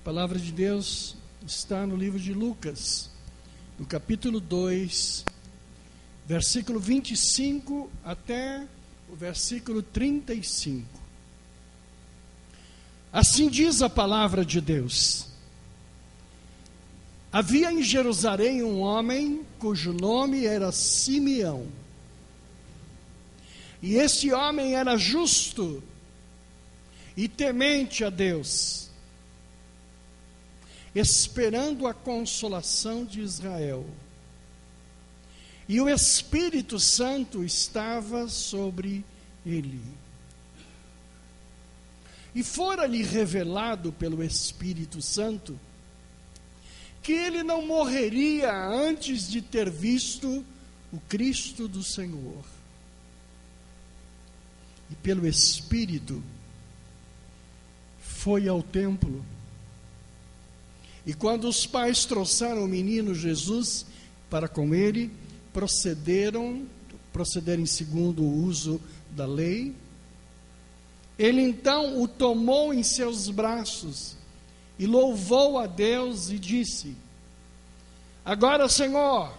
A palavra de Deus está no livro de Lucas, no capítulo 2, versículo 25 até o versículo 35. Assim diz a palavra de Deus: havia em Jerusalém um homem cujo nome era Simeão. E esse homem era justo e temente a Deus, esperando a consolação de Israel. E o Espírito Santo estava sobre ele. E fora-lhe revelado pelo Espírito Santo que ele não morreria antes de ter visto o Cristo do Senhor. E pelo Espírito foi ao templo. E quando os pais trouxeram o menino Jesus para com ele, procederem segundo o uso da lei, ele então o tomou em seus braços e louvou a Deus e disse: agora, Senhor,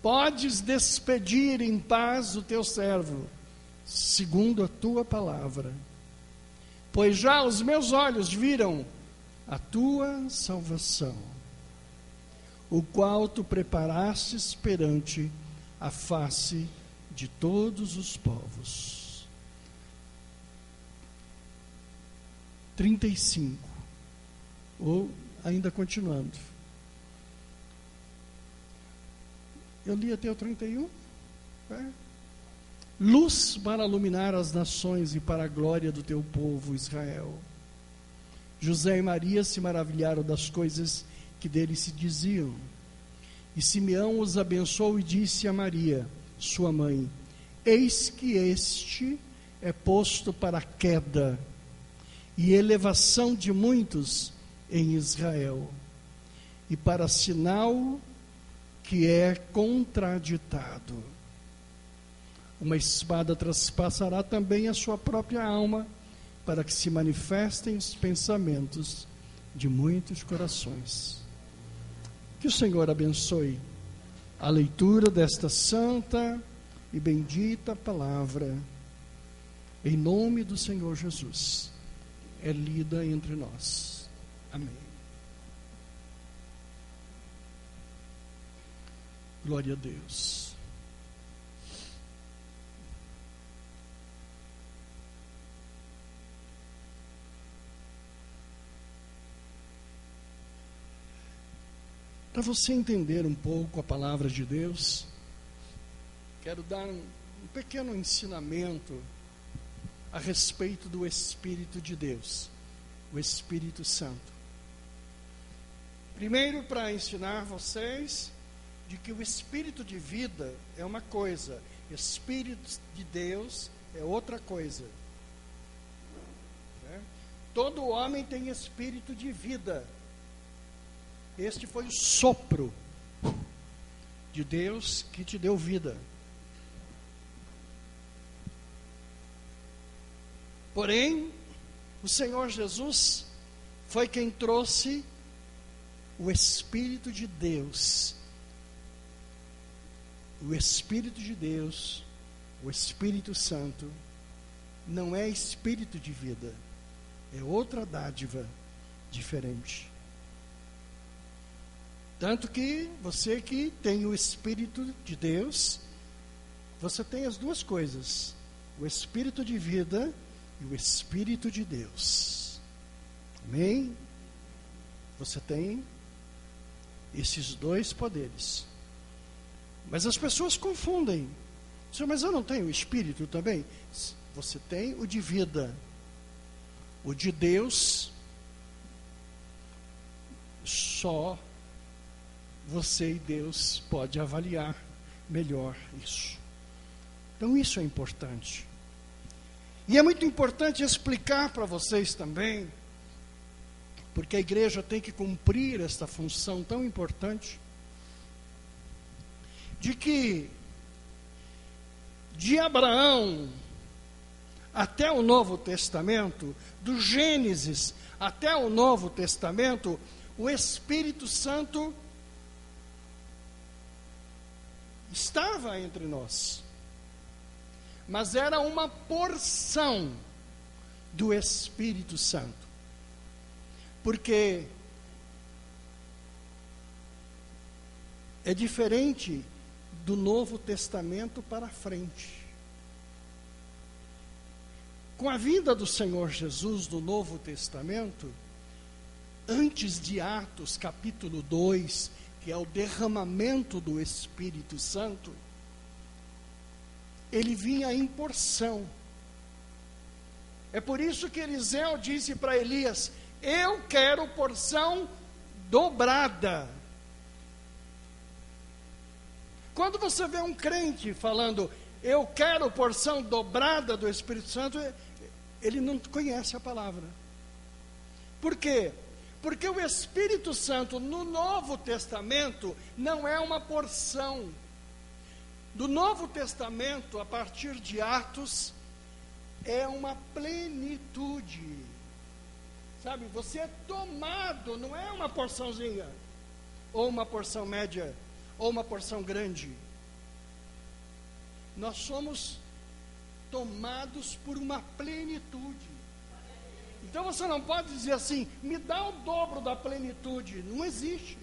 podes despedir em paz o teu servo, segundo a tua palavra, pois já os meus olhos viram a tua salvação, o qual tu preparastes perante a face de todos os povos. 35, ou ainda continuando. Eu li até o 31. Luz para iluminar as nações e para a glória do teu povo Israel. José e Maria se maravilharam das coisas que dele se diziam. E Simeão os abençoou e disse a Maria, sua mãe: eis que este é posto para a queda e elevação de muitos em Israel, e para sinal que é contraditado. Uma espada traspassará também a sua própria alma, para que se manifestem os pensamentos de muitos corações. Que o Senhor abençoe a leitura desta santa e bendita palavra, em nome do Senhor Jesus, é lida entre nós. Amém. Glória a Deus. Para você entender um pouco a palavra de Deus, quero dar um pequeno ensinamento a respeito do Espírito de Deus, o Espírito Santo. Primeiro, para ensinar vocês de que o Espírito de vida é uma coisa, Espírito de Deus é outra coisa. Todo homem tem Espírito de vida. Este foi o sopro de Deus que te deu vida. Porém, o Senhor Jesus foi quem trouxe o Espírito de Deus. O Espírito de Deus, o Espírito Santo, não é Espírito de vida, é outra dádiva diferente. Tanto que você que tem o Espírito de Deus, você tem as duas coisas, o Espírito de vida e o Espírito de Deus. Amém? Você tem esses dois poderes. Mas as pessoas confundem. Mas eu não tenho o Espírito também? Você tem o de vida. O de Deus, só você e Deus pode avaliar melhor isso. Então isso é importante. E é muito importante explicar para vocês também, porque a igreja tem que cumprir esta função tão importante, de que de Abraão até o Novo Testamento, do Gênesis até o Novo Testamento, o Espírito Santo estava entre nós. Mas era uma porção do Espírito Santo. Porque é diferente do Novo Testamento para frente. Com a vinda do Senhor Jesus do Novo Testamento, antes de Atos capítulo 2, que é o derramamento do Espírito Santo, ele vinha em porção. É por isso que Eliseu disse para Elias: eu quero porção dobrada. Quando você vê um crente falando, eu quero porção dobrada do Espírito Santo, ele não conhece a palavra. Por quê? Porque o Espírito Santo no Novo Testamento não é uma porção. Do Novo Testamento, a partir de Atos, é uma plenitude. Sabe, você é tomado, não é uma porçãozinha, ou uma porção média, ou uma porção grande. Nós somos tomados por uma plenitude. Então você não pode dizer assim, me dá o dobro da plenitude. Não existe.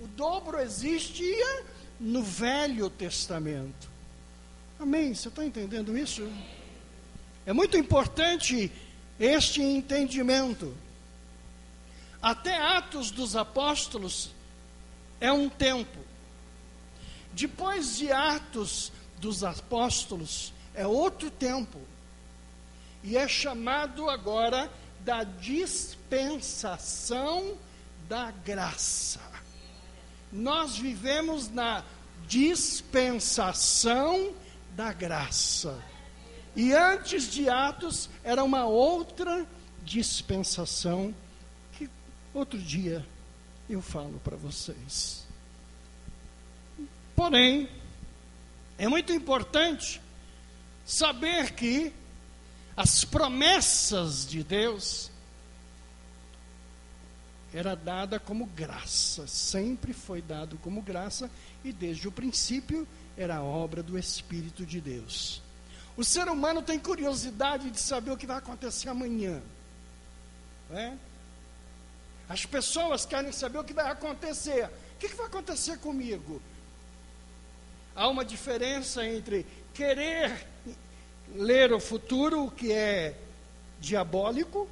O dobro existia no Velho Testamento. Amém? Você está entendendo isso? É muito importante este entendimento. Até Atos dos Apóstolos é um tempo. Depois de Atos dos Apóstolos é outro tempo. E é chamado agora da dispensação da graça. Nós vivemos na dispensação da graça. E antes de Atos era uma outra dispensação que outro dia eu falo para vocês. Porém, é muito importante saber que as promessas de Deus era dada como graça, sempre foi dado como graça, e desde o princípio era a obra do Espírito de Deus. O ser humano tem curiosidade de saber o que vai acontecer amanhã, não é? As pessoas querem saber o que vai acontecer. O que vai acontecer comigo? Há uma diferença entre querer ler o futuro, o que é diabólico,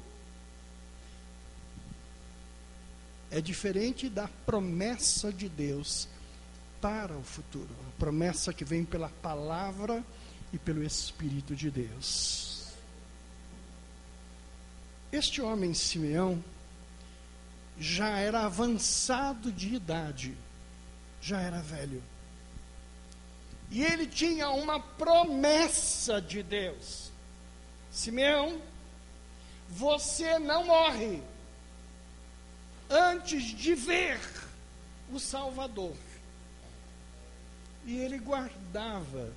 é diferente da promessa de Deus para o futuro. A promessa que vem pela palavra e pelo Espírito de Deus. Este homem, Simeão, já era avançado de idade, já era velho. E ele tinha uma promessa de Deus. Simeão, você não morre antes de ver o Salvador. E ele guardava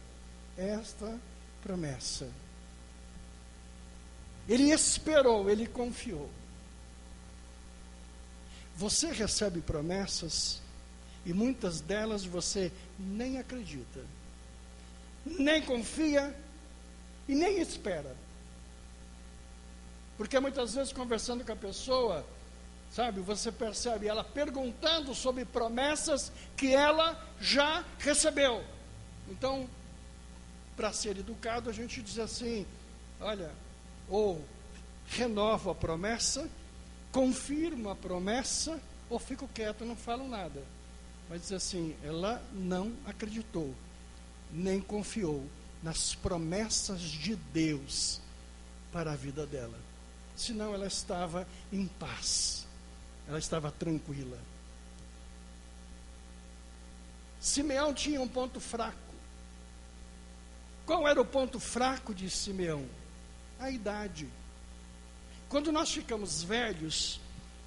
esta promessa. Ele esperou, ele confiou. Você recebe promessas e muitas delas você nem acredita, nem confia e nem espera. Porque muitas vezes conversando com a pessoa, sabe, você percebe ela perguntando sobre promessas que ela já recebeu. Então, para ser educado, a gente diz assim, olha, ou renovo a promessa, confirmo a promessa, ou fico quieto, não falo nada. Mas diz assim, ela não acreditou, nem confiou nas promessas de Deus para a vida dela. Senão ela estava em paz, ela estava tranquila. Simeão tinha um ponto fraco. Qual era o ponto fraco de Simeão? A idade. Quando nós ficamos velhos,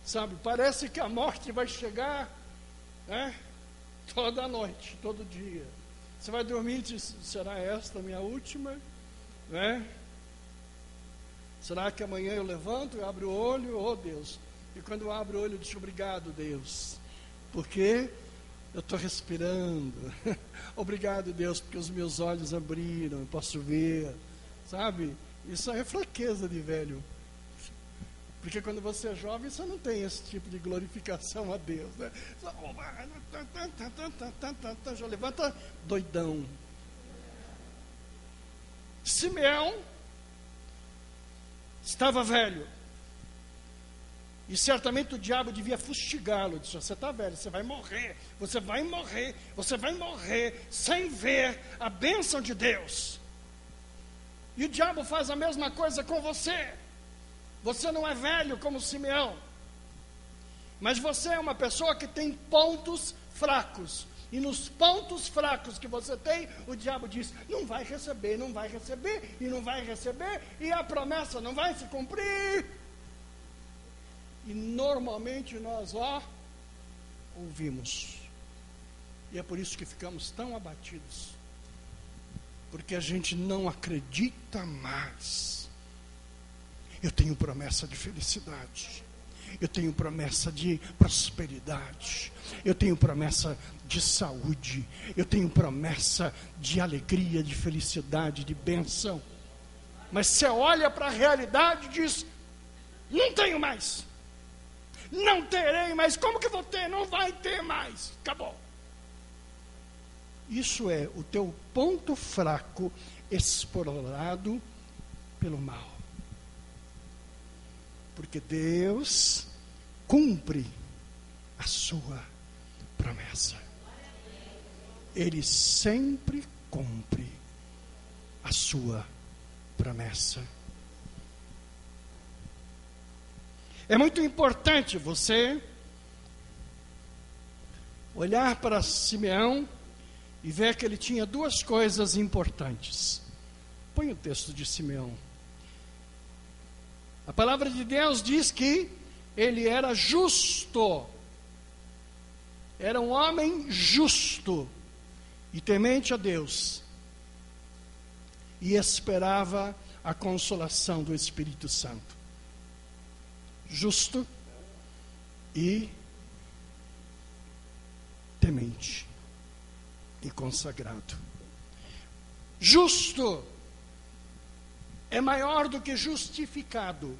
sabe, parece que a morte vai chegar, né, toda noite, todo dia. Você vai dormir e diz, será esta a minha última? Né? Será que amanhã eu levanto, eu abro o olho, oh Deus, e quando eu abro o olho eu digo obrigado, Deus, porque eu estou respirando. Obrigado, Deus, porque os meus olhos abriram, eu posso ver, sabe? Isso é fraqueza de velho. Porque quando você é jovem, você não tem esse tipo de glorificação a Deus, né? Já levanta doidão. Simeão estava velho. E certamente o diabo devia fustigá-lo. Disse: você está velho, você vai morrer. Você vai morrer. Você vai morrer sem ver a bênção de Deus. E o diabo faz a mesma coisa com você. Você não é velho como Simeão, mas você é uma pessoa que tem pontos fracos. E nos pontos fracos que você tem, o diabo diz: não vai receber, não vai receber, e não vai receber, e a promessa não vai se cumprir. E normalmente nós, ouvimos. E é por isso que ficamos tão abatidos. Porque a gente não acredita mais. Eu tenho promessa de felicidade. Eu tenho promessa de prosperidade. Eu tenho promessa de saúde. Eu tenho promessa de alegria, de felicidade, de bênção. Mas você olha para a realidade e diz: não tenho mais. Não terei mais. Como que vou ter? Não vai ter mais. Acabou. Isso é o teu ponto fraco explorado pelo mal. Porque Deus cumpre a sua promessa. Ele sempre cumpre a sua promessa. É muito importante você olhar para Simeão e ver que ele tinha duas coisas importantes. Põe o texto de Simeão. A palavra de Deus diz que ele era justo. Era um homem justo e temente a Deus. E esperava a consolação do Espírito Santo. Justo e temente e consagrado. Justo é maior do que justificado.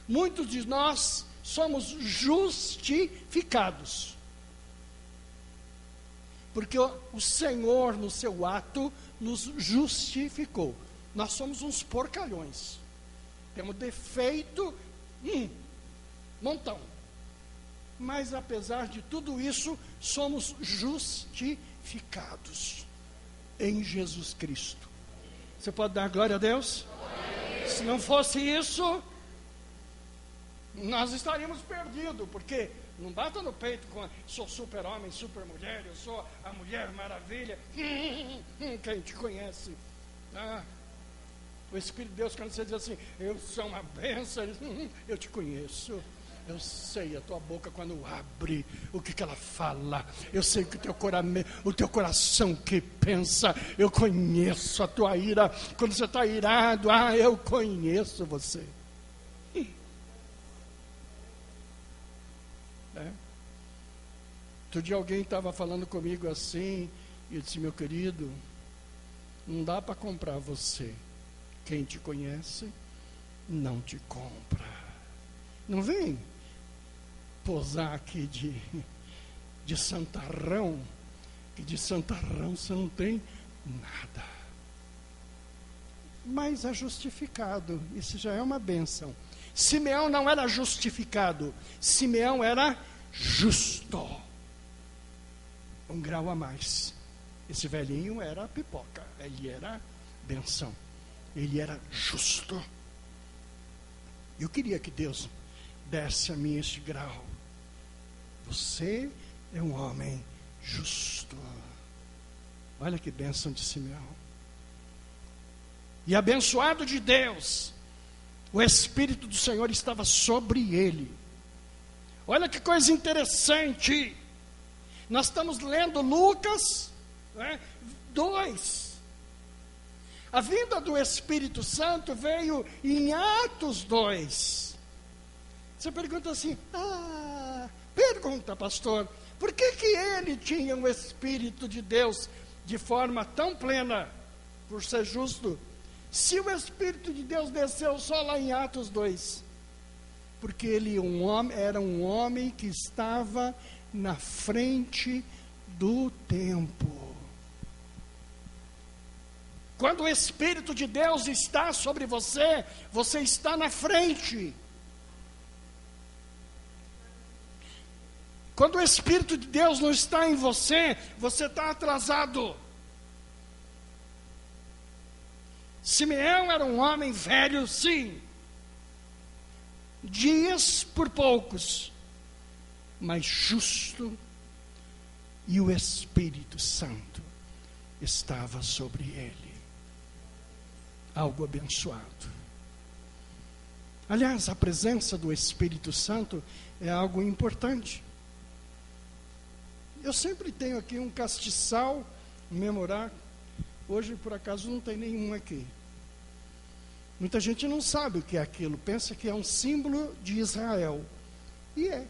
Muitos de nós somos justificados. Porque o Senhor, no seu ato, nos justificou. Nós somos uns porcalhões. Temos defeito, montão. Mas apesar de tudo isso, somos justificados em Jesus Cristo. Você pode dar glória a Deus? Se não fosse isso, nós estaríamos perdidos, porque não bata no peito com sou super homem, super mulher, eu sou a mulher maravilha. Quem te conhece? O Espírito de Deus, quando você diz assim, eu sou uma bênção, ele diz, eu te conheço. Eu sei a tua boca quando abre, o que ela fala. Eu sei que o teu coração que pensa. Eu conheço a tua ira. Quando você está irado, eu conheço você. Outro dia alguém estava falando comigo assim, e eu disse: meu querido, não dá para comprar você. Quem te conhece, não te compra. Não vem posar aqui de santarrão, que de santarrão você não tem nada. Mas é justificado, isso já é uma bênção. Simeão não era justificado, Simeão era justo. Um grau a mais. Esse velhinho era pipoca, ele era bênção, ele era justo. Eu queria que Deus desse a mim este grau. Você é um homem justo. Olha que bênção de Simeão. E abençoado de Deus, o Espírito do Senhor estava sobre ele. Olha que coisa interessante. Nós estamos lendo Lucas 2. A vinda do Espírito Santo veio em Atos 2. Você pergunta assim, pergunta, pastor, por que ele tinha o Espírito de Deus de forma tão plena, por ser justo, se o Espírito de Deus desceu só lá em Atos 2? Porque ele era um homem que estava na frente do tempo. Quando o Espírito de Deus está sobre você, você está na frente. Quando o Espírito de Deus não está em você, você está atrasado. Simeão era um homem velho, sim. Dias por poucos, mas justo, e o Espírito Santo estava sobre ele. Algo abençoado. Aliás, a presença do Espírito Santo é algo importante. Eu sempre tenho aqui um castiçal, um memorário. Hoje, por acaso, não tem nenhum aqui. Muita gente não sabe o que é aquilo, pensa que é um símbolo de Israel. E é.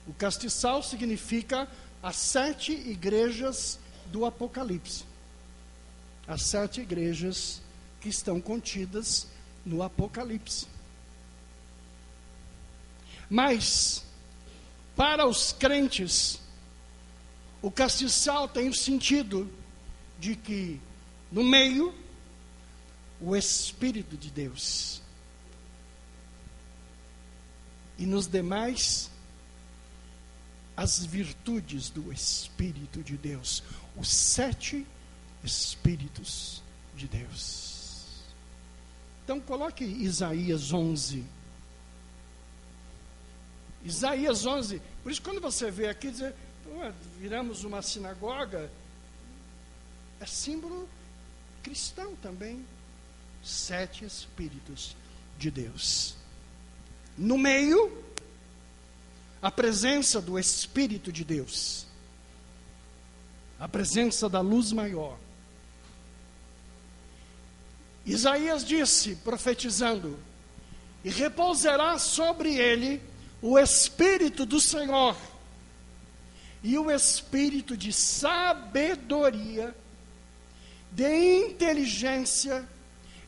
O castiçal significa as 7 igrejas do Apocalipse. As 7 igrejas que estão contidas no Apocalipse. Mas, para os crentes, o castiçal tem o sentido de que, no meio, o Espírito de Deus. E nos demais, as virtudes do Espírito de Deus. Os 7 Espíritos de Deus. Então coloque Isaías 11. Isaías 11. Por isso quando você vê aqui dizer, viramos uma sinagoga, é símbolo cristão também. 7 Espíritos de Deus. No meio, a presença do Espírito de Deus. A presença da luz maior. Isaías disse, profetizando, e repousará sobre ele o Espírito do Senhor, e o Espírito de sabedoria, de inteligência,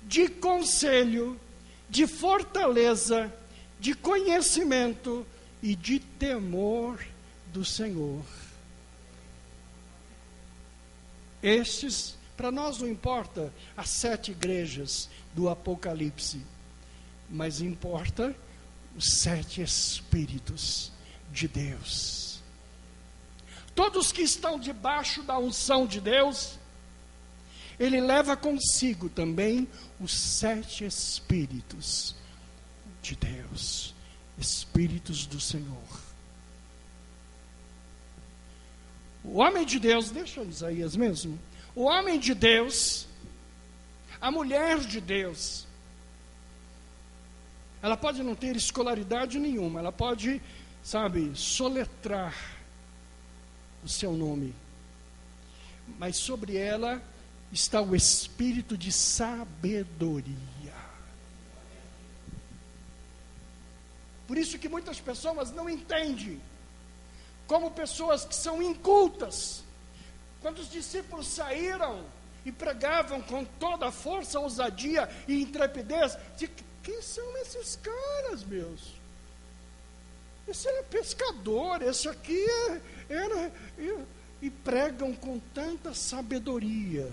de conselho, de fortaleza, de conhecimento e de temor do Senhor. Estes, para nós não importa as 7 igrejas do Apocalipse, mas importa os 7 Espíritos de Deus. Todos que estão debaixo da unção de Deus, Ele leva consigo também os 7 Espíritos de Deus, Espíritos do Senhor. O homem de Deus, deixa Isaías mesmo, o homem de Deus, a mulher de Deus, ela pode não ter escolaridade nenhuma, ela pode, soletrar o seu nome, mas sobre ela está o Espírito de sabedoria. Por isso que muitas pessoas não entendem, como pessoas que são incultas. Quando os discípulos saíram e pregavam com toda a força, ousadia e intrepidez, de quem são esses caras, meus? Esse é pescador, esse aqui e pregam com tanta sabedoria.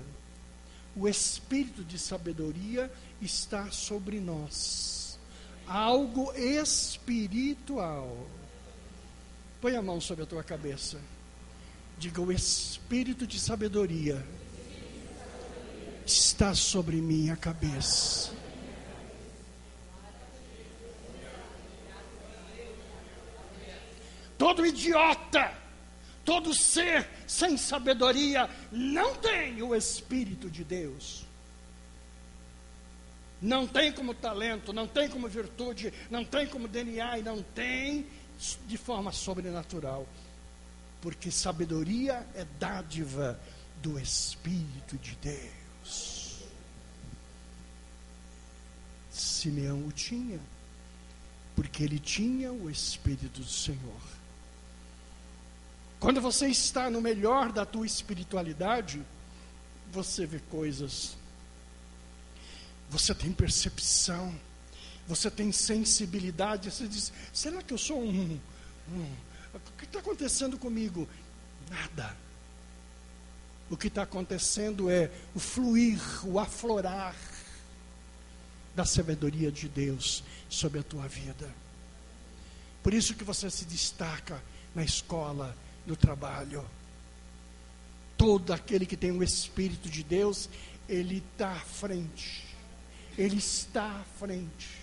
O Espírito de sabedoria está sobre nós. Algo espiritual. Põe a mão sobre a tua cabeça. Diga, o Espírito de sabedoria está sobre minha cabeça. Todo idiota, todo ser sem sabedoria não tem o Espírito de Deus. Não tem como talento, não tem como virtude, não tem como DNA e não tem de forma sobrenatural. Porque sabedoria é dádiva do Espírito de Deus. Deus. Simeão o tinha, porque ele tinha o Espírito do Senhor. Quando você está no melhor da tua espiritualidade, você vê coisas, você tem percepção, você tem sensibilidade. Você diz: será que eu sou o que está acontecendo comigo? Nada. O que está acontecendo é o fluir, o aflorar da sabedoria de Deus sobre a tua vida. Por isso que você se destaca na escola, no trabalho. Todo aquele que tem o Espírito de Deus, ele está à frente. Ele está à frente.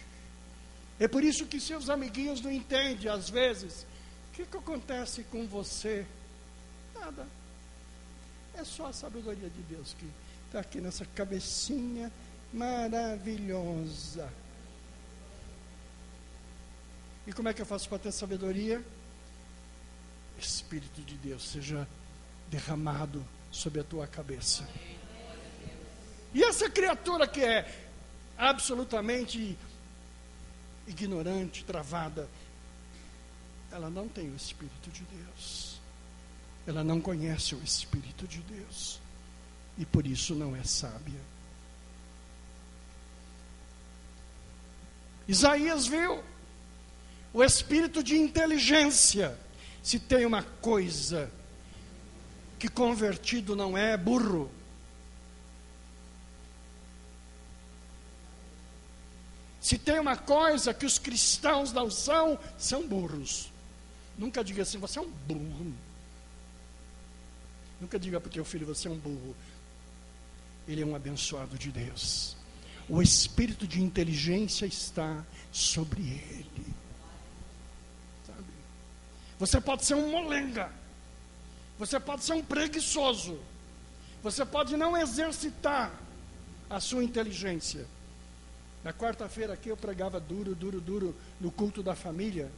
É por isso que seus amiguinhos não entendem, às vezes. O que acontece com você? Nada. É só a sabedoria de Deus que está aqui nessa cabecinha maravilhosa. E como é que eu faço para ter sabedoria? Espírito de Deus seja derramado sobre a tua cabeça. E essa criatura que é absolutamente ignorante, travada, ela não tem o Espírito de Deus. Ela não conhece o Espírito de Deus. E por isso não é sábia. Isaías viu o espírito de inteligência. Se tem uma coisa que convertido não é burro. Se tem uma coisa que os cristãos não são, são burros. Nunca diga assim: você é um burro. Nunca diga para o teu filho: você é um burro. Ele é um abençoado de Deus. O espírito de inteligência está sobre ele. Sabe? Você pode ser um molenga. Você pode ser um preguiçoso. Você pode não exercitar a sua inteligência. Na quarta-feira aqui eu pregava duro no culto da família.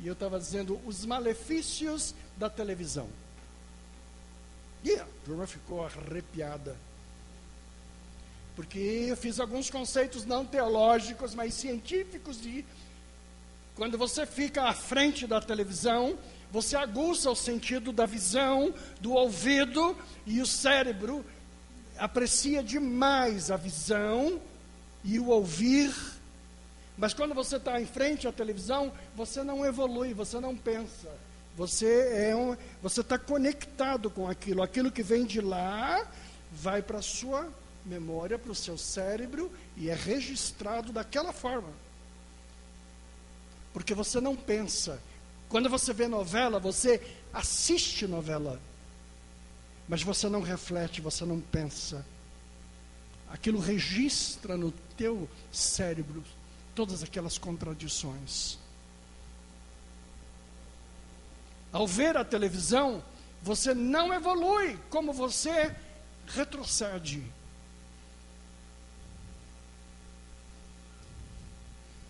E eu estava dizendo os malefícios da televisão. E a turma ficou arrepiada. Porque eu fiz alguns conceitos não teológicos, mas científicos de quando você fica à frente da televisão, você aguça o sentido da visão, do ouvido, e o cérebro aprecia demais a visão e o ouvir. Mas quando você está em frente à televisão, você não evolui, você não pensa. Você está conectado com aquilo. Aquilo que vem de lá vai para a sua memória, para o seu cérebro, e é registrado daquela forma. Porque você não pensa. Quando você vê novela, você assiste novela, mas você não reflete, você não pensa. Aquilo registra no teu cérebro todas aquelas contradições. Ao ver a televisão, você não evolui, como você retrocede.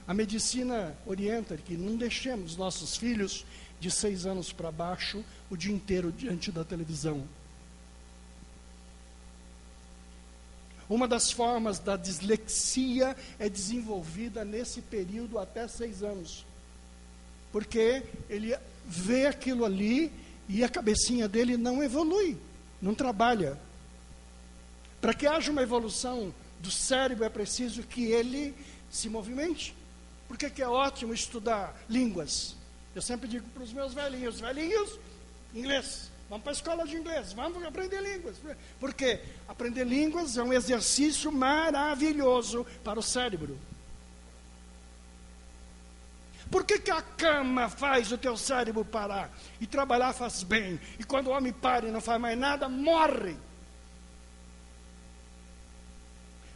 A medicina orienta que não deixemos nossos filhos de 6 anos para baixo o dia inteiro diante da televisão. Uma das formas da dislexia é desenvolvida nesse período até 6 anos. Porque ele vê aquilo ali e a cabecinha dele não evolui, não trabalha. Para que haja uma evolução do cérebro é preciso que ele se movimente. Por que é ótimo estudar línguas? Eu sempre digo para os meus velhinhos, inglês, vamos para a escola de inglês, vamos aprender línguas. Porque aprender línguas é um exercício maravilhoso para o cérebro. Por que a cama faz o teu cérebro parar? E trabalhar faz bem. E quando o homem para e não faz mais nada, morre.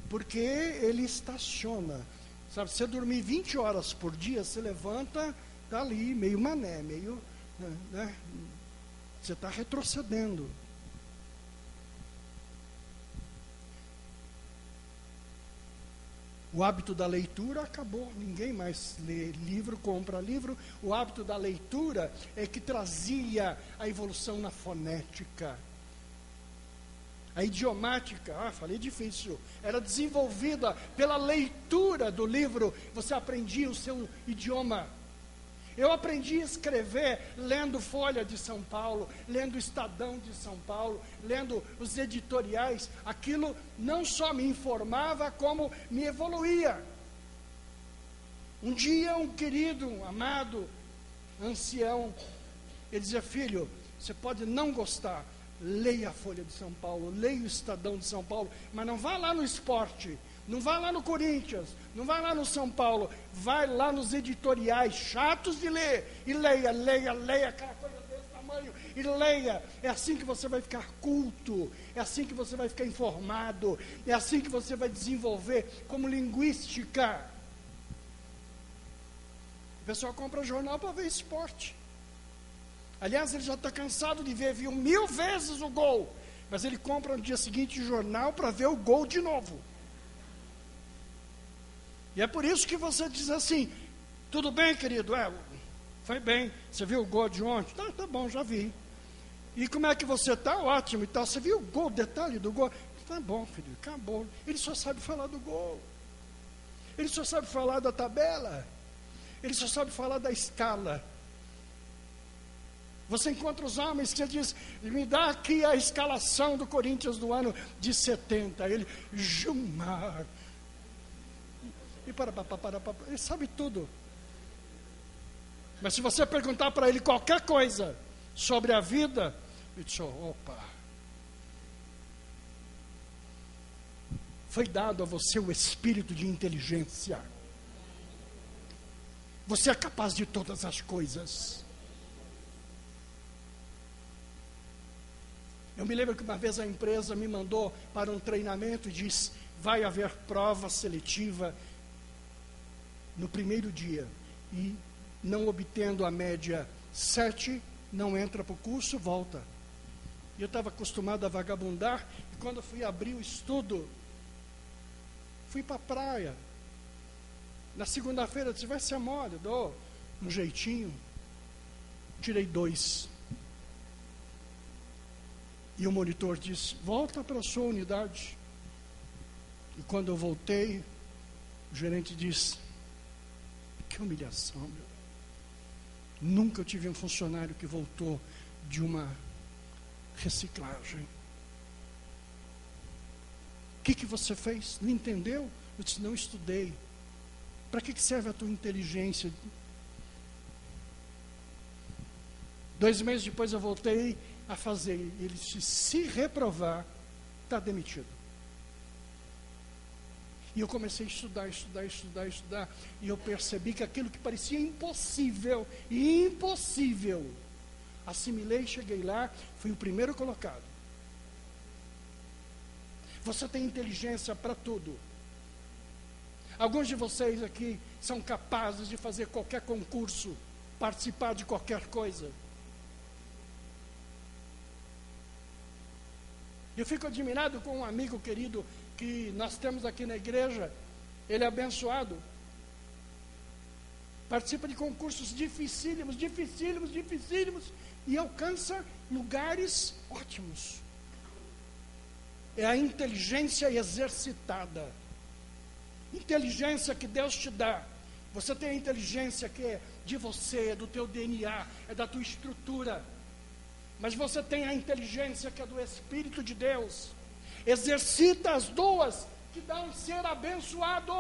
Porque ele estaciona. Sabe, se você dormir 20 horas por dia, você levanta, está ali, meio mané, meio... né? Você está retrocedendo. O hábito da leitura acabou, ninguém mais lê livro, compra livro. O hábito da leitura é que trazia a evolução na fonética, A idiomática, falei difícil, era desenvolvida pela leitura do livro, você aprendia o seu idioma. Eu aprendi a escrever lendo Folha de São Paulo, lendo Estadão de São Paulo, lendo os editoriais. Aquilo não só me informava, como me evoluía. Um dia um querido, um amado, ancião, ele dizia: filho, você pode não gostar, leia a Folha de São Paulo, leia o Estadão de São Paulo, mas não vá lá no esporte, não vá lá no Corinthians, não vá lá no São Paulo, vai lá nos editoriais chatos de ler, e leia, aquela coisa desse tamanho, e leia. É assim que você vai ficar culto, é assim que você vai ficar informado, é assim que você vai desenvolver como linguística. O pessoal compra jornal para ver esporte. Aliás, ele já está cansado de ver, viu 1000 vezes o gol, mas ele compra no dia seguinte o jornal para ver o gol de novo. E é por isso que você diz assim: tudo bem, querido? Foi bem. Você viu o gol de ontem? Tá bom, já vi. E como é que você está? Ótimo e tal. Você viu o gol, o detalhe do gol? Tá bom, filho, acabou. Ele só sabe falar do gol. Ele só sabe falar da tabela. Ele só sabe falar da escala. Você encontra os homens que diz: me dá aqui a escalação do Corinthians do ano de 70. Ele, Gilmar. E ele sabe tudo. Mas se você perguntar para ele qualquer coisa sobre a vida, ele diz: opa. Foi dado a você o espírito de inteligência. Você é capaz de todas as coisas. Eu me lembro que uma vez a empresa me mandou para um treinamento e disse: vai haver prova seletiva no primeiro dia, e não obtendo a média 7, não entra para o curso, volta. E eu estava acostumado a vagabundar, e quando eu fui abrir o estudo, fui para a praia. Na segunda-feira eu disse: vai ser mole, eu dou um jeitinho. Tirei 2. E o monitor disse: volta para a sua unidade. E quando eu voltei, o gerente disse: que humilhação, meu. Nunca eu tive um funcionário que voltou de uma reciclagem. O que você fez? Não entendeu? Eu disse: não estudei. Para que serve a tua inteligência? 2 meses depois eu voltei a fazer. Ele disse: se reprovar, está demitido. E eu comecei a estudar, e eu percebi que aquilo que parecia impossível, assimilei, cheguei lá, fui o primeiro colocado. Você tem inteligência para tudo. Alguns de vocês aqui são capazes de fazer qualquer concurso, participar de qualquer coisa. Eu fico admirado com um amigo querido que nós temos aqui na igreja. Ele é abençoado. Participa de concursos dificílimos, e alcança lugares ótimos. É a inteligência exercitada. Inteligência que Deus te dá. Você tem a inteligência que é de você, é do teu DNA, é da tua estrutura. Mas você tem a inteligência que é do Espírito de Deus. Exercita as duas, que dá um ser abençoado.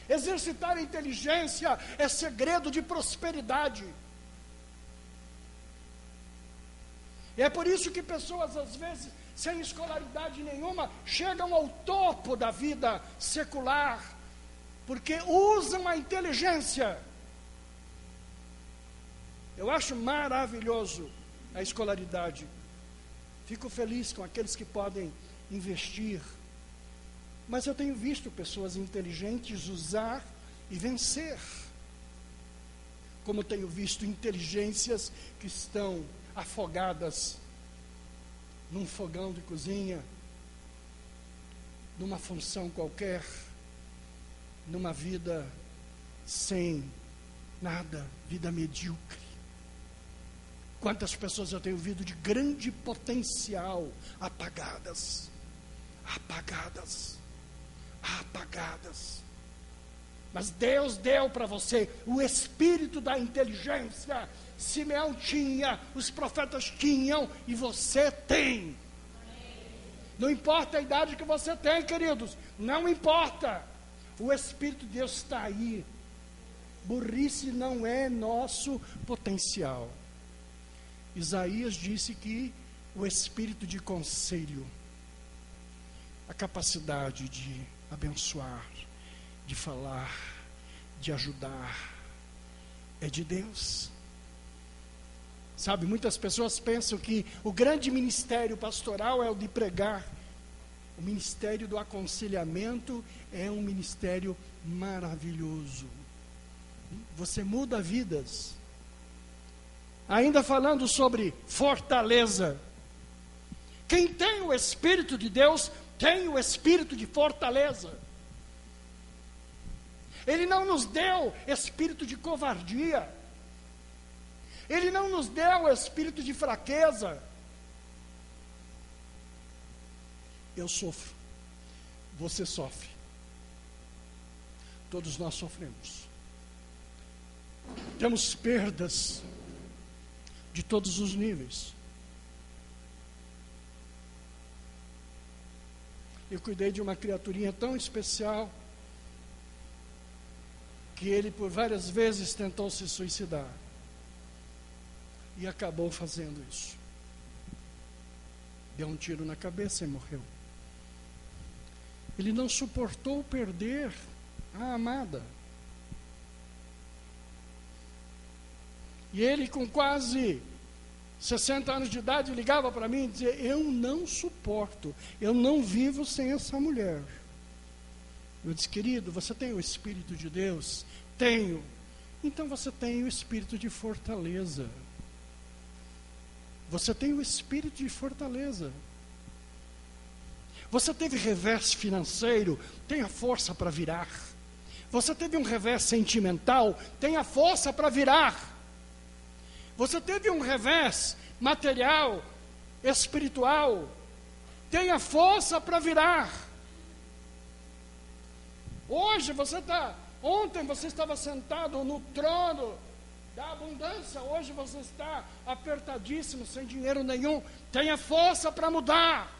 Exercitar a inteligência é segredo de prosperidade. E é por isso que pessoas, às vezes, sem escolaridade nenhuma, chegam ao topo da vida secular, porque usam a inteligência. Eu acho maravilhoso a escolaridade. Fico feliz com aqueles que podem investir. Mas eu tenho visto pessoas inteligentes usar e vencer. Como tenho visto inteligências que estão afogadas num fogão de cozinha, numa função qualquer, numa vida sem nada, vida medíocre. Quantas pessoas eu tenho ouvido de grande potencial apagadas, apagadas. Mas Deus deu para você o espírito da inteligência. Simeão tinha, os profetas tinham, e você tem. Não importa a idade que você tem, queridos, não importa. O Espírito de Deus está aí. Burrice não é nosso potencial. Isaías disse que o espírito de conselho, a capacidade de abençoar, de falar, de ajudar, é de Deus. Sabe, muitas pessoas pensam que o grande ministério pastoral é o de pregar. O ministério do aconselhamento é um ministério maravilhoso. Você muda vidas. Ainda falando sobre fortaleza. Quem tem o Espírito de Deus, tem o espírito de fortaleza. Ele não nos deu espírito de covardia. Ele não nos deu o espírito de fraqueza. Eu sofro, você sofre, todos nós sofremos. Temos perdas de todos os níveis. Eu cuidei de uma criaturinha tão especial que ele por várias vezes tentou se suicidar. E acabou fazendo isso. Deu um tiro na cabeça e morreu. Ele não suportou perder a amada. E ele, com quase 60 anos de idade, ligava para mim e dizia: eu não suporto, eu não vivo sem essa mulher. Eu disse: querido, você tem o Espírito de Deus? Tenho. Então você tem o Espírito de fortaleza. Você tem o espírito de fortaleza. Você teve revés financeiro, tenha força para virar. Você teve um revés sentimental, tenha força para virar. Você teve um revés material, espiritual, tenha força para virar. Ontem você estava sentado no trono da abundância, hoje você está apertadíssimo, sem dinheiro nenhum. Tenha força para mudar,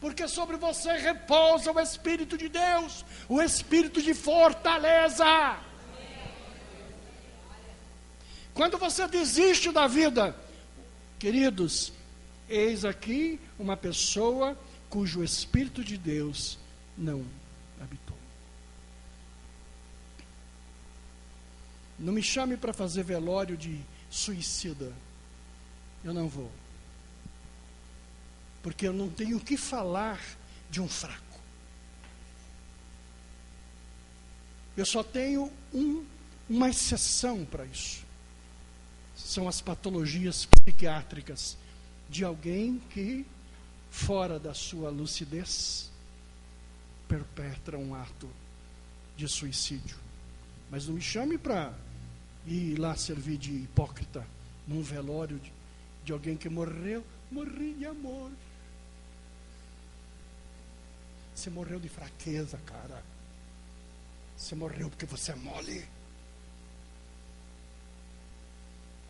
porque sobre você repousa o Espírito de Deus, o Espírito de fortaleza. Quando você desiste da vida, queridos, eis aqui uma pessoa cujo Espírito de Deus não habitou. Não me chame para fazer velório de suicida. Eu não vou. Porque eu não tenho o que falar de um fraco. Eu só tenho uma exceção para isso. São as patologias psiquiátricas de alguém que, fora da sua lucidez, perpetra um ato de suicídio. Mas não me chame para ir lá servir de hipócrita num velório de alguém que morreu. Morri de amor. Você morreu de fraqueza, cara. Você morreu porque você é mole.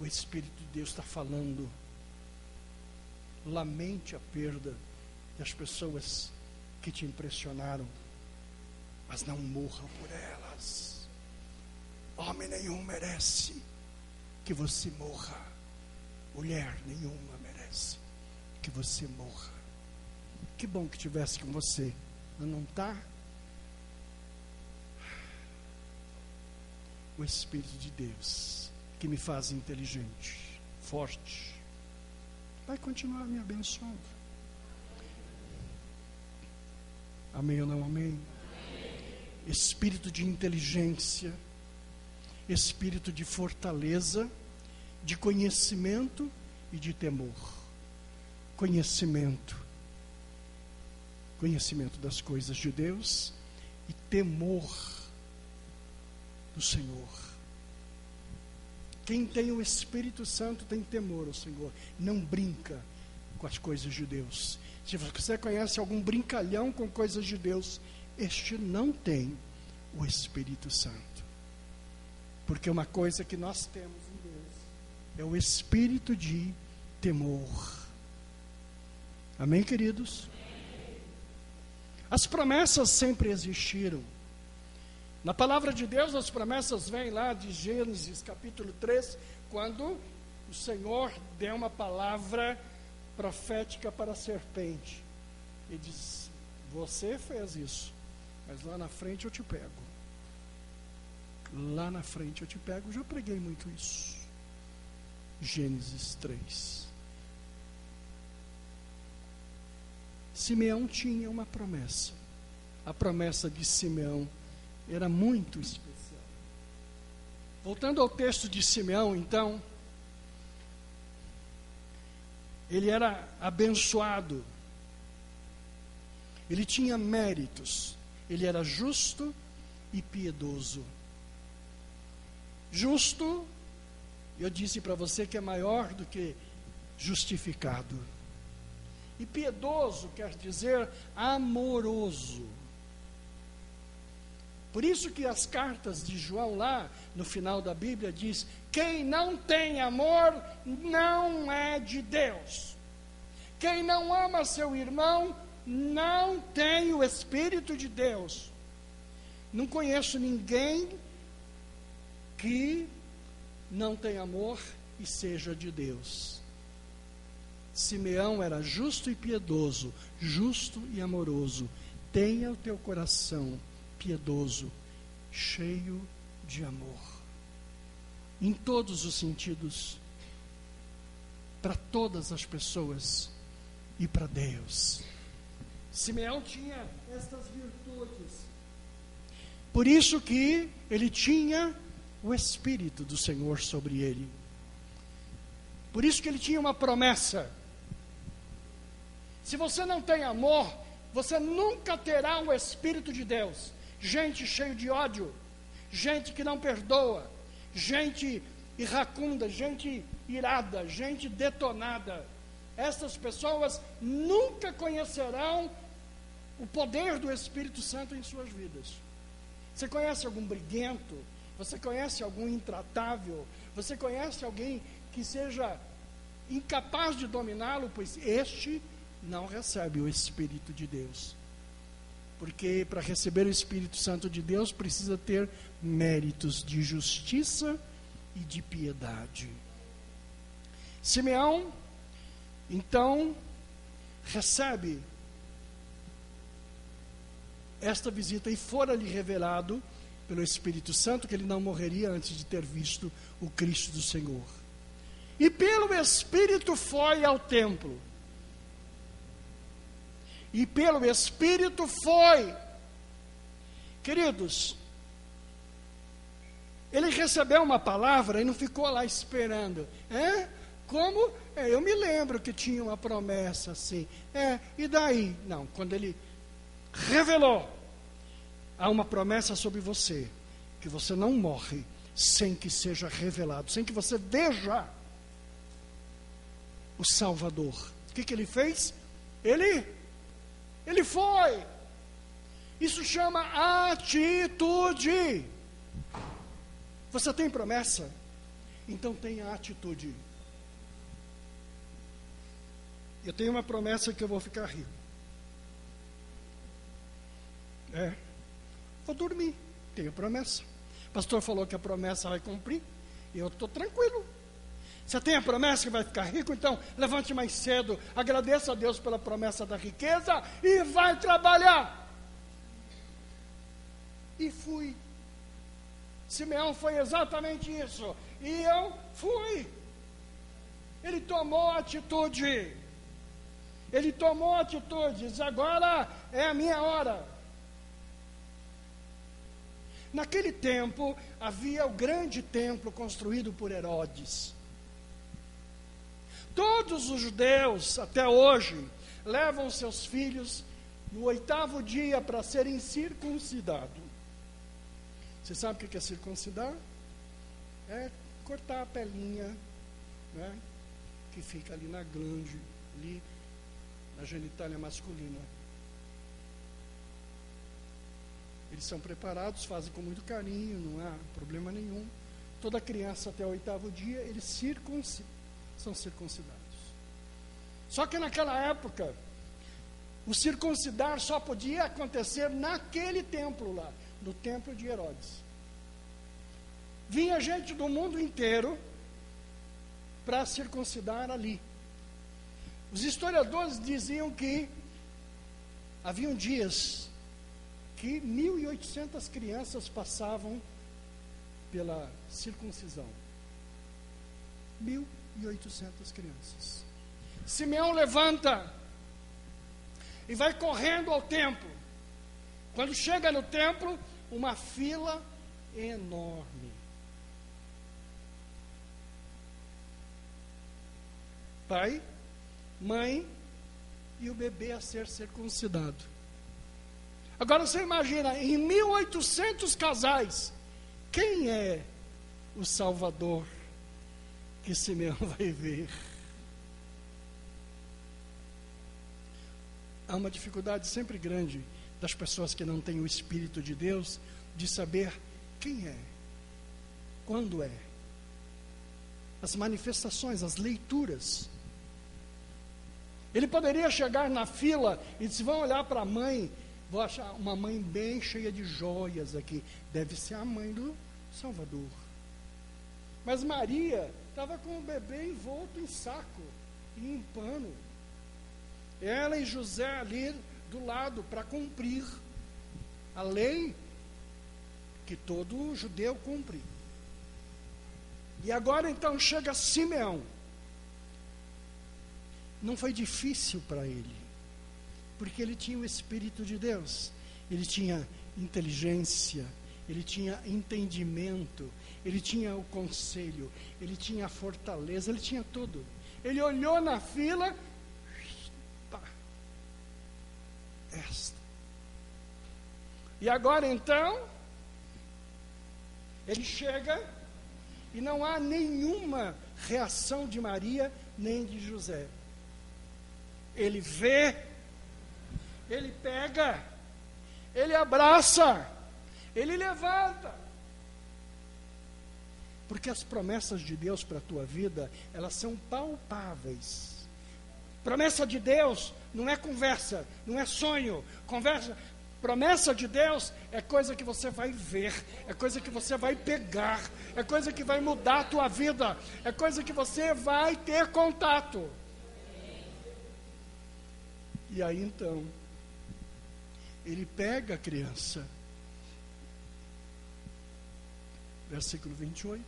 O Espírito de Deus está falando. Lamente a perda das pessoas que te impressionaram, mas não morra por elas. Homem nenhum merece que você morra. Mulher nenhuma merece que você morra. Que bom que tivesse com você. Não está? O Espírito de Deus, que me faz inteligente, forte, vai continuar me abençoando. Amém ou não amém? Espírito de inteligência, espírito de fortaleza, de conhecimento e de temor. Conhecimento das coisas de Deus e temor do Senhor. Quem tem o Espírito Santo tem temor ao Senhor. Não brinca com as coisas de Deus. Se você conhece algum brincalhão com coisas de Deus, este não tem o Espírito Santo. Porque uma coisa que nós temos em Deus é o espírito de temor. Amém, queridos? As promessas sempre existiram. Na palavra de Deus, as promessas vêm lá de Gênesis capítulo 3, quando o Senhor deu uma palavra profética para a serpente. E diz: você fez isso, mas lá na frente eu te pego. Lá na frente eu te pego. Já preguei muito isso. Gênesis 3. Simeão tinha uma promessa. A promessa de Simeão era muito especial. Voltando ao texto de Simeão, então, ele era abençoado. Ele tinha méritos. Ele era justo e piedoso. Justo, eu disse para você que é maior do que justificado. E piedoso quer dizer amoroso. Por isso que as cartas de João lá, no final da Bíblia, diz: quem não tem amor, não é de Deus. Quem não ama seu irmão, não tem o Espírito de Deus. Não conheço ninguém que não tem amor e seja de Deus. Simeão era justo e piedoso, justo e amoroso. Tenha o teu coração piedoso, cheio de amor, em todos os sentidos, para todas as pessoas e para Deus. Simeão tinha estas virtudes, por isso que ele tinha o Espírito do Senhor sobre ele, por isso que ele tinha uma promessa. Se você não tem amor, você nunca terá o Espírito de Deus. Gente cheia de ódio, gente que não perdoa, gente iracunda, gente irada, gente detonada. Essas pessoas nunca conhecerão o poder do Espírito Santo em suas vidas. Você conhece algum briguento? Você conhece algum intratável? Você conhece alguém que seja incapaz de dominá-lo? Pois este não recebe o Espírito de Deus. Porque para receber o Espírito Santo de Deus precisa ter méritos de justiça e de piedade. Simeão, então, recebe esta visita e fora-lhe revelado pelo Espírito Santo que ele não morreria antes de ter visto o Cristo do Senhor. E pelo Espírito foi ao templo. E pelo Espírito foi. Queridos, ele recebeu uma palavra e não ficou lá esperando. Como? Eu me lembro que tinha uma promessa assim. E daí? Não, quando ele revelou, há uma promessa sobre você, que você não morre sem que seja revelado, sem que você veja o Salvador. O que ele fez? Ele foi. Isso chama atitude. Você tem promessa? Então tenha atitude. Eu tenho uma promessa que eu vou ficar rico. Vou dormir. Tenho promessa. O pastor falou que a promessa vai cumprir. E eu estou tranquilo. Você tem a promessa que vai ficar rico? Então levante mais cedo, agradeça a Deus pela promessa da riqueza e vai trabalhar. E fui. Simeão foi exatamente isso. E eu fui. Ele tomou atitude. Ele tomou atitudes. Agora é a minha hora. Naquele tempo havia o grande templo construído por Herodes. Todos os judeus, até hoje, levam seus filhos no 8º dia para serem circuncidados. Você sabe o que é circuncidar? É cortar a pelinha, né, que fica ali na glande, ali na genitália masculina. Eles são preparados, fazem com muito carinho, não há problema nenhum. Toda criança até o 8º dia, eles são circuncidados. Só que naquela época, o circuncidar só podia acontecer naquele templo lá, no templo de Herodes. Vinha gente do mundo inteiro para circuncidar ali. Os historiadores diziam que haviam dias que 1.800 crianças passavam pela circuncisão. 1.800 crianças. Simeão levanta e vai correndo ao templo. Quando chega no templo, uma fila enorme. Pai, mãe e o bebê a ser circuncidado. Agora você imagina, em 1.800 casais, quem é o Salvador que Simeão vai ver? Há uma dificuldade sempre grande das pessoas que não têm o Espírito de Deus de saber quem é, quando é. As manifestações, as leituras. Ele poderia chegar na fila e dizer, vão olhar para a mãe, vou achar uma mãe bem cheia de joias aqui, deve ser a mãe do Salvador. Mas Maria estava com o bebê envolto em saco e em pano. Ela e José ali do lado para cumprir a lei que todo judeu cumpre. E agora então chega Simeão. Não foi difícil para ele, porque ele tinha o Espírito de Deus, ele tinha inteligência, ele tinha entendimento, ele tinha o conselho, ele tinha a fortaleza, ele tinha tudo. Ele olhou na fila, pá, esta. E agora então, ele chega e não há nenhuma reação de Maria nem de José. Ele vê, ele pega, ele abraça, ele levanta. Porque as promessas de Deus para a tua vida, elas são palpáveis. Promessa de Deus não é conversa, não é sonho. Promessa de Deus é coisa que você vai ver, é coisa que você vai pegar, é coisa que vai mudar a tua vida, é coisa que você vai ter contato. E aí então, ele pega a criança, versículo 28,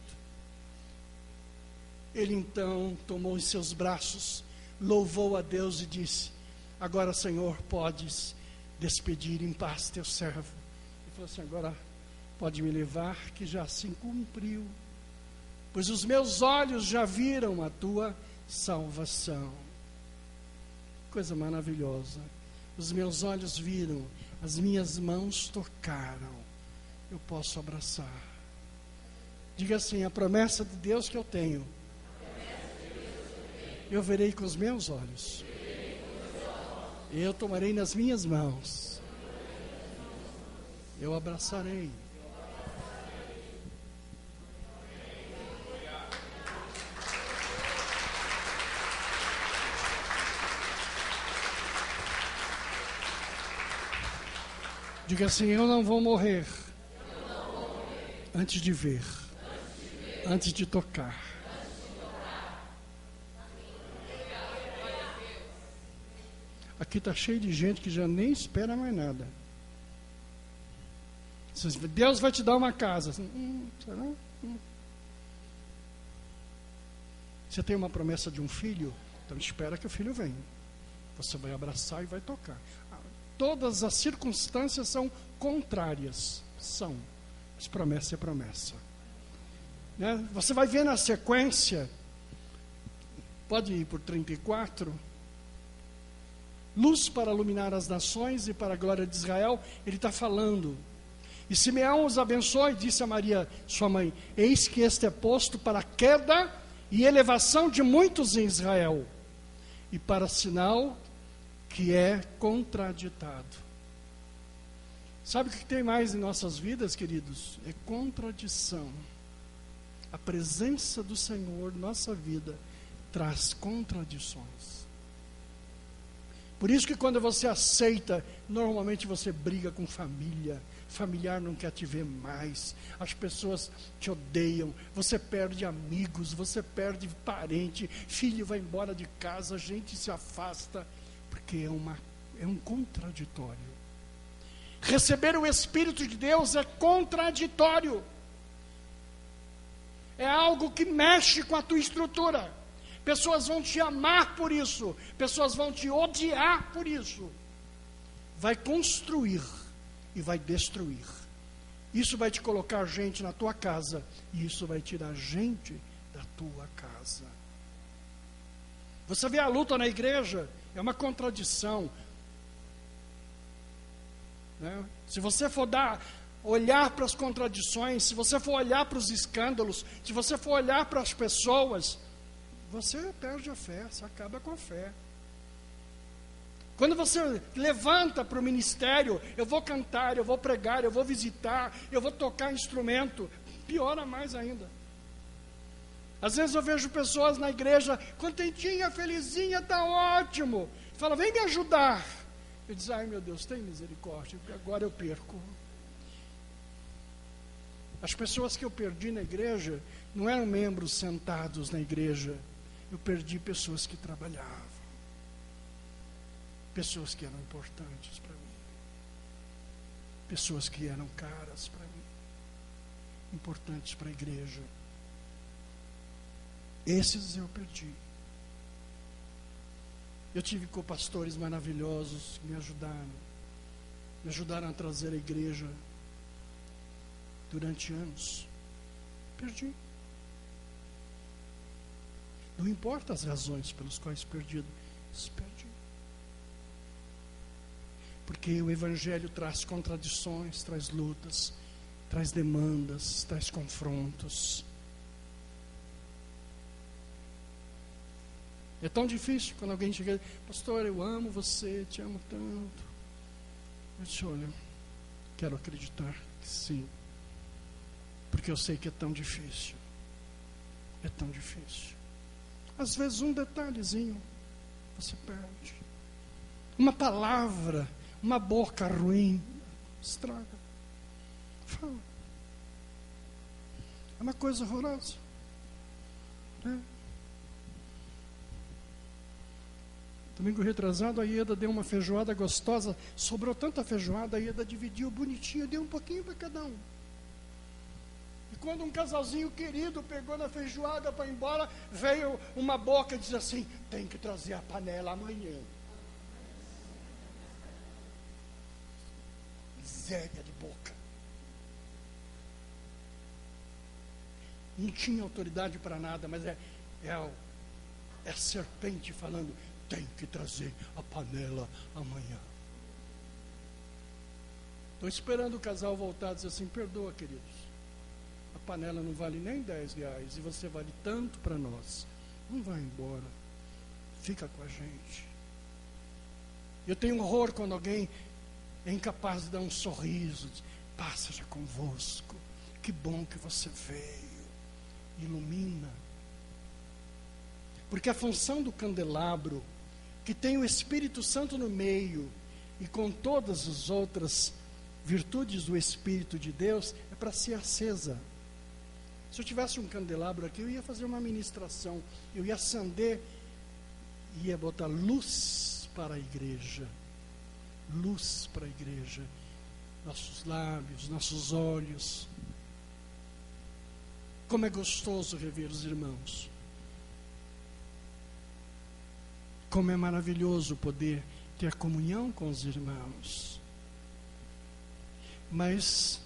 ele então tomou em seus braços, louvou a Deus e disse, agora Senhor, podes despedir em paz teu servo. Ele falou assim, agora pode me levar, que já se cumpriu, pois os meus olhos já viram a tua salvação. Coisa maravilhosa. Os meus olhos viram, as minhas mãos tocaram. Eu posso abraçar. Diga assim, a promessa de Deus que eu tenho, eu verei com os meus olhos. Eu tomarei nas minhas mãos. Eu abraçarei. Diga assim, eu não vou morrer antes de ver, antes de tocar. Aqui está cheio de gente que já nem espera mais nada. Deus vai te dar uma casa. Será? Você tem uma promessa de um filho? Então espera que o filho venha. Você vai abraçar e vai tocar. Todas as circunstâncias são contrárias. São. Mas promessa é promessa. Né? Você vai ver na sequência. Pode ir por 34. Luz para iluminar as nações e para a glória de Israel. Ele está falando E Simeão os abençoou e disse a Maria, sua mãe: eis que este é posto para a queda e elevação de muitos em Israel, e para sinal que é contraditado. Sabe o que tem mais em nossas vidas, queridos? É contradição. A presença do Senhor em nossa vida traz contradições. Por isso que quando você aceita, normalmente você briga com família, familiar não quer te ver mais, as pessoas te odeiam, você perde amigos, você perde parente, filho vai embora de casa, a gente se afasta, porque é um contraditório. Receber o Espírito de Deus é contraditório. É algo que mexe com a tua estrutura. Pessoas vão te amar por isso, pessoas vão te odiar por isso. Vai construir e vai destruir. Isso vai te colocar gente na tua casa, e isso vai tirar gente da tua casa. Você vê a luta na igreja, é uma contradição, né? Se você for olhar para as contradições, se você for olhar para os escândalos, se você for olhar para as pessoas, você perde a fé, você acaba com a fé. Quando você levanta para o ministério, eu vou cantar, eu vou pregar, eu vou visitar, eu vou tocar instrumento, piora mais ainda. Às vezes eu vejo pessoas na igreja, contentinha, felizinha, está ótimo. Fala, vem me ajudar. Eu digo, ai meu Deus, tem misericórdia, porque agora eu perco. As pessoas que eu perdi na igreja, não eram membros sentados na igreja. Eu perdi pessoas que trabalhavam. Pessoas que eram importantes para mim. Pessoas que eram caras para mim. Importantes para a igreja. Esses eu perdi. Eu tive co-pastores maravilhosos que me ajudaram a trazer a igreja durante anos. Perdi. Não importa as razões pelas quais perdi. Porque o Evangelho traz contradições, traz lutas, traz demandas, traz confrontos. É tão difícil quando alguém chega e diz, pastor, eu amo você, te amo tanto. Eu disse, olha, quero acreditar que sim. Porque eu sei que é tão difícil. É tão difícil. Às vezes um detalhezinho você perde. Uma palavra, uma boca ruim, estraga. Fala. É uma coisa horrorosa. Domingo retrasado, a Ieda deu uma feijoada gostosa, sobrou tanta feijoada, a Ieda dividiu bonitinho, deu um pouquinho para cada um. E quando um casalzinho querido pegou na feijoada para ir embora, veio uma boca e disse assim, tem que trazer a panela amanhã. Miséria de boca. Não tinha autoridade para nada, mas é a serpente falando, tem que trazer a panela amanhã. Estou esperando o casal voltar e dizer assim, perdoa, queridos. A panela não vale nem R$10 e você vale tanto para nós. Não vai embora. Fica com a gente. Eu tenho horror quando alguém é incapaz de dar um sorriso. Paz seja convosco. Que bom que você veio. Ilumina. Porque a função do candelabro, que tem o Espírito Santo no meio, e com todas as outras virtudes do Espírito de Deus, é para ser acesa. Se eu tivesse um candelabro aqui, eu ia fazer uma ministração, eu ia acender, ia botar luz para a igreja, luz para a igreja, nossos lábios, nossos olhos. Como é gostoso rever os irmãos. Como é maravilhoso poder ter comunhão com os irmãos. Mas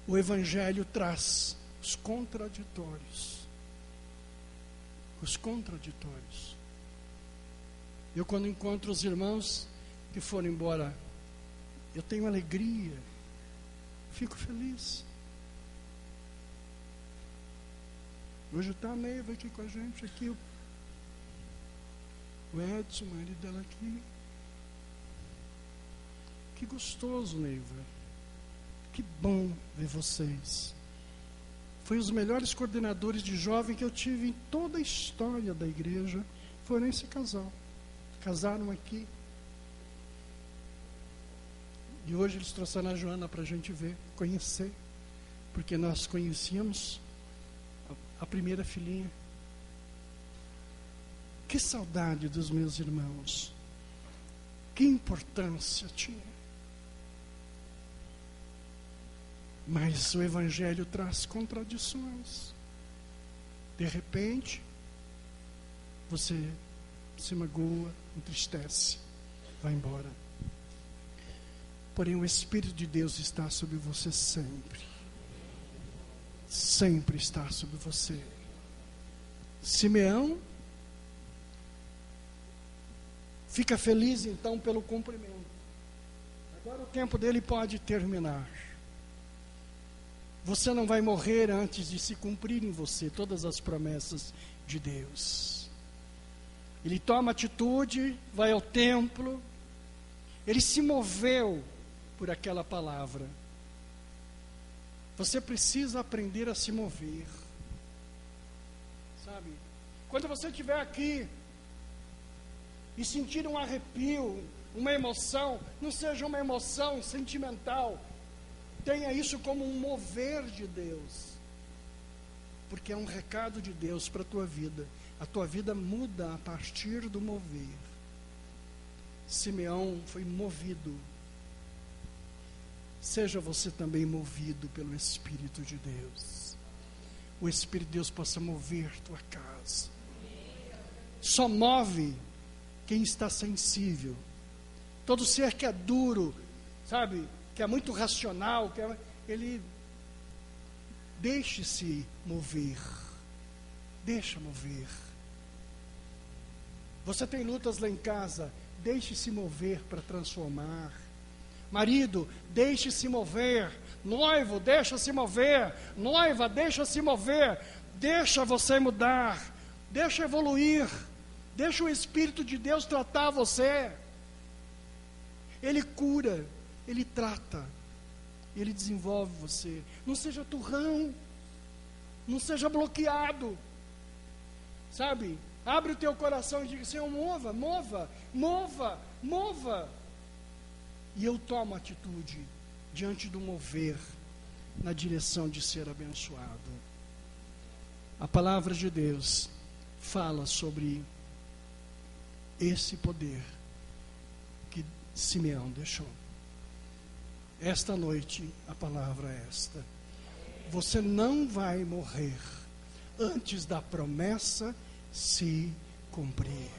o Evangelho traz os contraditórios. Os contraditórios. Eu, quando encontro os irmãos que foram embora, eu tenho alegria. Fico feliz. Hoje está a Neiva aqui com a gente, aqui o Edson, o marido dela aqui. Que gostoso, Neiva. Que bom ver vocês. Foi os melhores coordenadores de jovem que eu tive em toda a história da igreja. Foram esse casal. Casaram aqui. E hoje eles trouxeram a Joana para a gente ver, conhecer. Porque nós conhecíamos a primeira filhinha. Que saudade dos meus irmãos. Que importância tinha. Mas o Evangelho traz contradições. De repente, você se magoa, entristece, vai embora. Porém, o Espírito de Deus está sobre você sempre. Sempre está sobre você. Simeão fica feliz então pelo cumprimento. Agora o tempo dele pode terminar. Você não vai morrer antes de se cumprir em você todas as promessas de Deus. Ele toma atitude, vai ao templo. Ele se moveu por aquela palavra. Você precisa aprender a se mover. Sabe? Quando você estiver aqui e sentir um arrepio, uma emoção, não seja uma emoção sentimental. Tenha isso como um mover de Deus. Porque é um recado de Deus para a tua vida. A tua vida muda a partir do mover. Simeão foi movido. Seja você também movido pelo Espírito de Deus. O Espírito de Deus possa mover tua casa. Só move quem está sensível. Todo ser que é duro, sabe, que é muito racional, ele deixe-se mover. Deixa mover. Você tem lutas lá em casa, deixe-se mover para transformar. Marido, deixe-se mover. Noivo, deixa-se mover. Noiva, deixa-se mover. Deixa você mudar. Deixa evoluir. Deixa o Espírito de Deus tratar você. Ele cura, Ele trata, Ele desenvolve você. Não seja turrão, não seja bloqueado, sabe? Abre o teu coração e diga: Senhor, mova, mova, mova, mova. E eu tomo atitude diante do mover na direção de ser abençoado. A palavra de Deus fala sobre esse poder que Simeão deixou. Esta noite a palavra é esta: você não vai morrer antes da promessa se cumprir.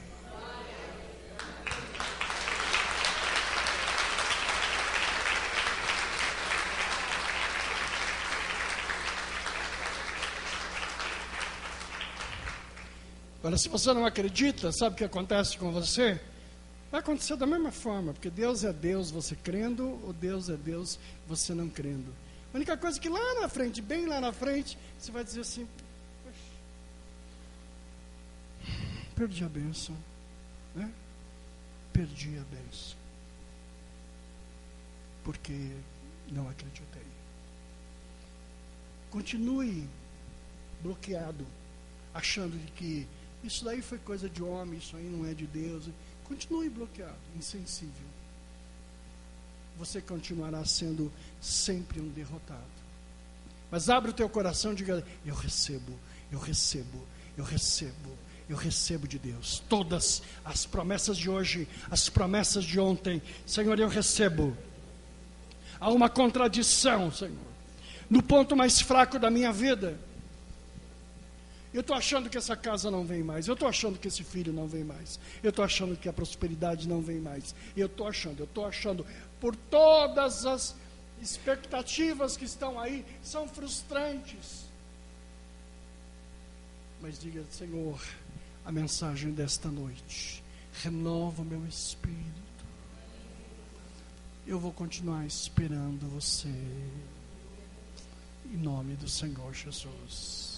Agora, se você não acredita, sabe o que acontece com você? Vai acontecer da mesma forma, porque Deus é Deus, você crendo, ou Deus é Deus, você não crendo. A única coisa é que lá na frente, bem lá na frente, você vai dizer assim: perdi a bênção, né? Perdi a bênção, porque não acreditei. Continue bloqueado, achando de que isso daí foi coisa de homem, isso aí não é de Deus. Continue bloqueado, insensível. Você continuará sendo sempre um derrotado. Mas abre o teu coração e diga: eu recebo, eu recebo, eu recebo, eu recebo de Deus todas as promessas de hoje, as promessas de ontem. Senhor, eu recebo. Há uma contradição, Senhor, no ponto mais fraco da minha vida. Eu estou achando que essa casa não vem mais. Eu estou achando que esse filho não vem mais. Eu estou achando que a prosperidade não vem mais. Eu estou achando. Por todas as expectativas que estão aí, são frustrantes. Mas diga: Senhor, a mensagem desta noite renova o meu espírito. Eu vou continuar esperando você. em nome do Senhor Jesus.